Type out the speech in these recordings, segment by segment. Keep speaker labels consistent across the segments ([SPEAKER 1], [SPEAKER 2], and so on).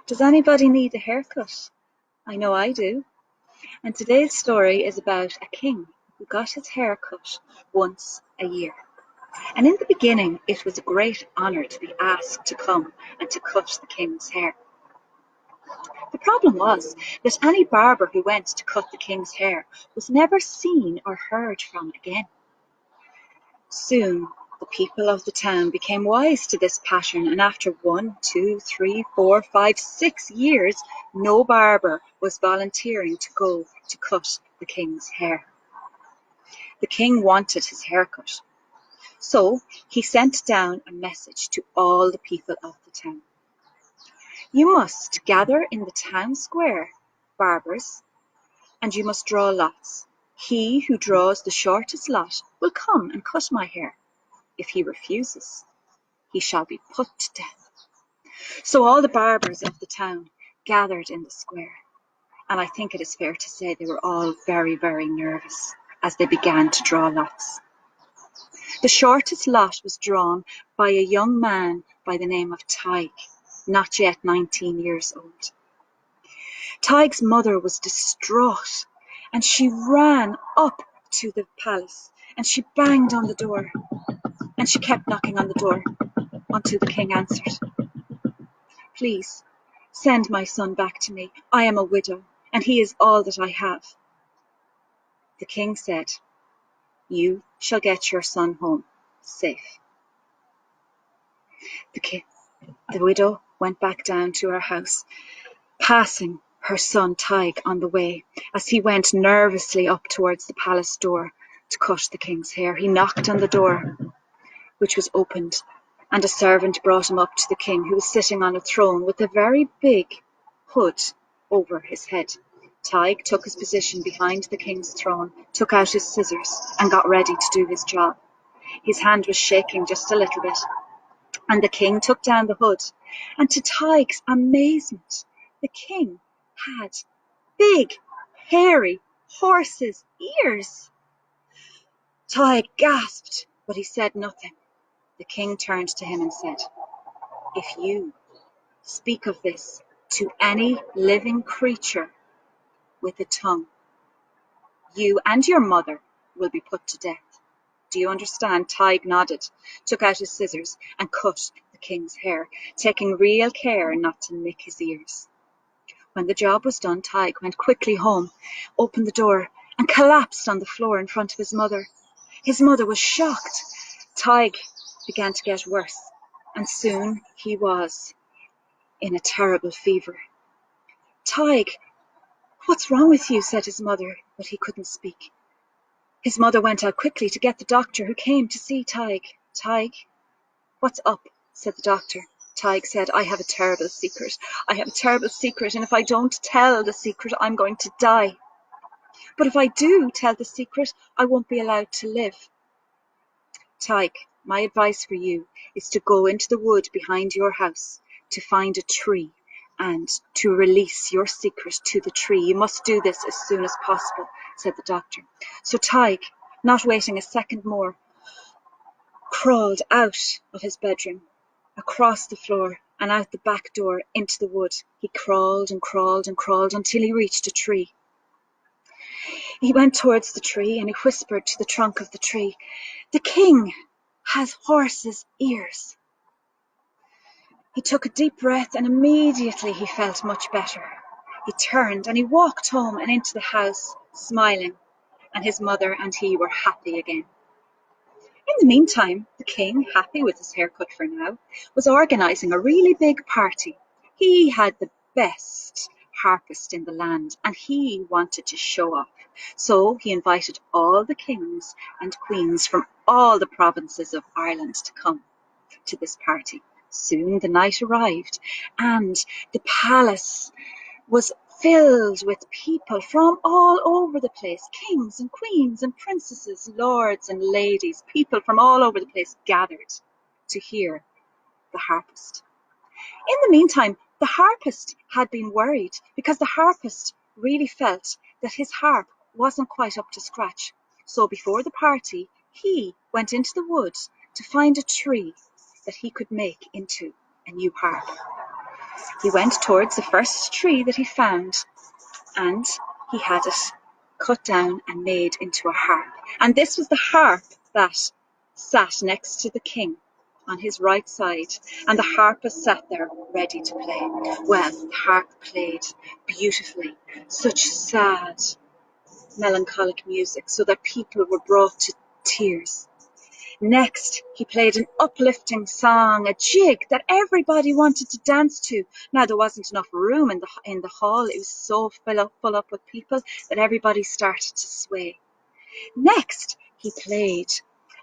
[SPEAKER 1] Does anybody need a haircut? I know I do. And today's story is about a king who got his hair cut once a year. And in the beginning, it was a great honour to be asked to come and to cut the king's hair. The problem was that any barber who went to cut the king's hair was never seen or heard from again. Soon, the people of the town became wise to this pattern, and after 1, 2, 3, 4, 5, 6 years, no barber was volunteering to go to cut the king's hair. The king wanted his hair cut, so he sent down a message to all the people of the town. You must gather in the town square, barbers, and you must draw lots. He who draws the shortest lot will come and cut my hair. If he refuses, he shall be put to death. So all the barbers of the town gathered in the square, and I think it is fair to say they were all very, very nervous as they began to draw lots. The shortest lot was drawn by a young man by the name of Tig, not yet 19 years old. Tig's mother was distraught, and she ran up to the palace, and she banged on the door, and she kept knocking on the door until the king answered. Please, send my son back to me. I am a widow, and he is all that I have. The king said, You shall get your son home safe. The widow went back down to her house, passing her son Tig on the way as he went nervously up towards the palace door to cut the king's hair. He knocked on the door, which was opened, and a servant brought him up to the king, who was sitting on a throne with a very big hood over his head. Tig took his position behind the king's throne, took out his scissors, and got ready to do his job. His hand was shaking just a little bit, and the king took down the hood, and to Tig's amazement, the king had big, hairy horse's ears. Tig gasped, but he said nothing. The king turned to him and said, If you speak of this to any living creature with a tongue, you and your mother will be put to death. Do you understand? Tig nodded, took out his scissors and cut the king's hair, taking real care not to nick his ears. When the job was done, Tig went quickly home, opened the door, and collapsed on the floor in front of his mother. His mother was shocked. Tig began to get worse, and soon he was in a terrible fever. Tig, what's wrong with you? Said his mother, but he couldn't speak. His mother went out quickly to get the doctor, who came to see Tig. Tig, what's up? Said the doctor. Tig said, I have a terrible secret. I have a terrible secret, and if I don't tell the secret, I'm going to die. But if I do tell the secret, I won't be allowed to live. Tig, my advice for you is to go into the wood behind your house to find a tree and to release your secret to the tree. You must do this as soon as possible, said the doctor. So Tig, not waiting a second more, crawled out of his bedroom, across the floor and out the back door into the wood. He crawled and crawled and crawled until he reached a tree. He went towards the tree and he whispered to the trunk of the tree, The king has horse's ears. He took a deep breath and immediately he felt much better. He turned and he walked home and into the house, smiling, and his mother and he were happy again. In the meantime, the king, happy with his haircut for now, was organising a really big party. He had the best harpist in the land and he wanted to show off. So he invited all the kings and queens from all the provinces of Ireland to come to this party. Soon the night arrived and the palace was filled with people from all over the place, kings and queens and princesses, lords and ladies. People from all over the place gathered to hear the harpist. In the meantime, the harpist had been worried because the harpist really felt that his harp wasn't quite up to scratch. So before the party, he went into the woods to find a tree that he could make into a new harp. He went towards the first tree that he found, and he had it cut down and made into a harp. And this was the harp that sat next to the king on his right side, and the harpist sat there ready to play. Well, the harp played beautifully, such sad, melancholic music, so that people were brought to tears. Next, he played an uplifting song, a jig that everybody wanted to dance to. Now, there wasn't enough room in the hall. It was so full up with people that everybody started to sway. Next, he played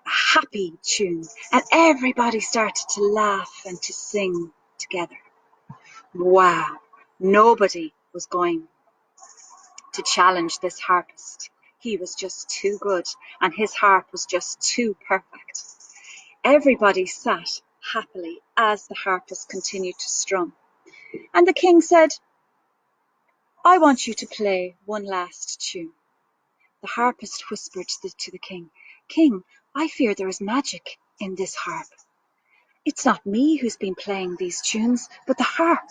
[SPEAKER 1] a happy tune, and everybody started to laugh and to sing together. Wow, nobody was going to challenge this harpist. He was just too good, and his harp was just too perfect. Everybody sat happily as the harpist continued to strum. And the king said, "I want you to play one last tune." The harpist whispered to the king, "King, I fear there is magic in this harp. It's not me who's been playing these tunes, but the harp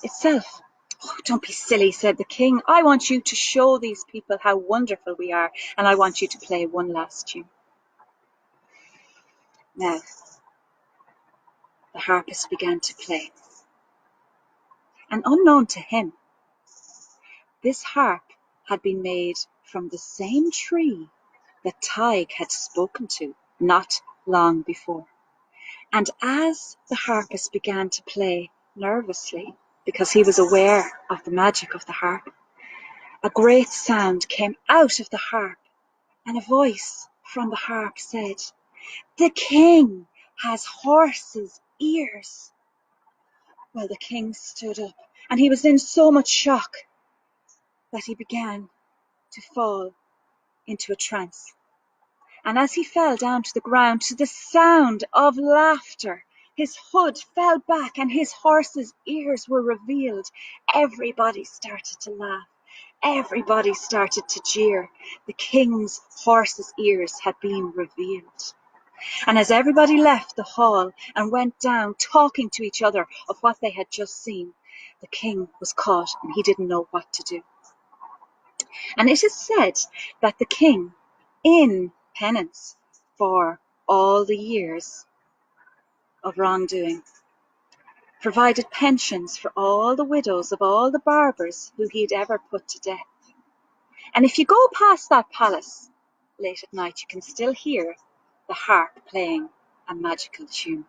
[SPEAKER 1] itself." "Oh, don't be silly," said the king. "I want you to show these people how wonderful we are, and I want you to play one last tune." Now, the harpist began to play. And unknown to him, this harp had been made from the same tree that Tig had spoken to not long before. And as the harpist began to play nervously, because he was aware of the magic of the harp, a great sound came out of the harp, and a voice from the harp said, "The king has horse's ears." Well, the king stood up, and he was in so much shock that he began to fall into a trance. And as he fell down to the ground to the sound of laughter, his hood fell back and his horse's ears were revealed. Everybody started to laugh. Everybody started to jeer. The king's horse's ears had been revealed. And as everybody left the hall and went down talking to each other of what they had just seen, the king was caught and he didn't know what to do. And it is said that the king, in penance for all the years of wrongdoing, provided pensions for all the widows of all the barbers who he'd ever put to death. And if you go past that palace late at night, you can still hear the harp playing a magical tune.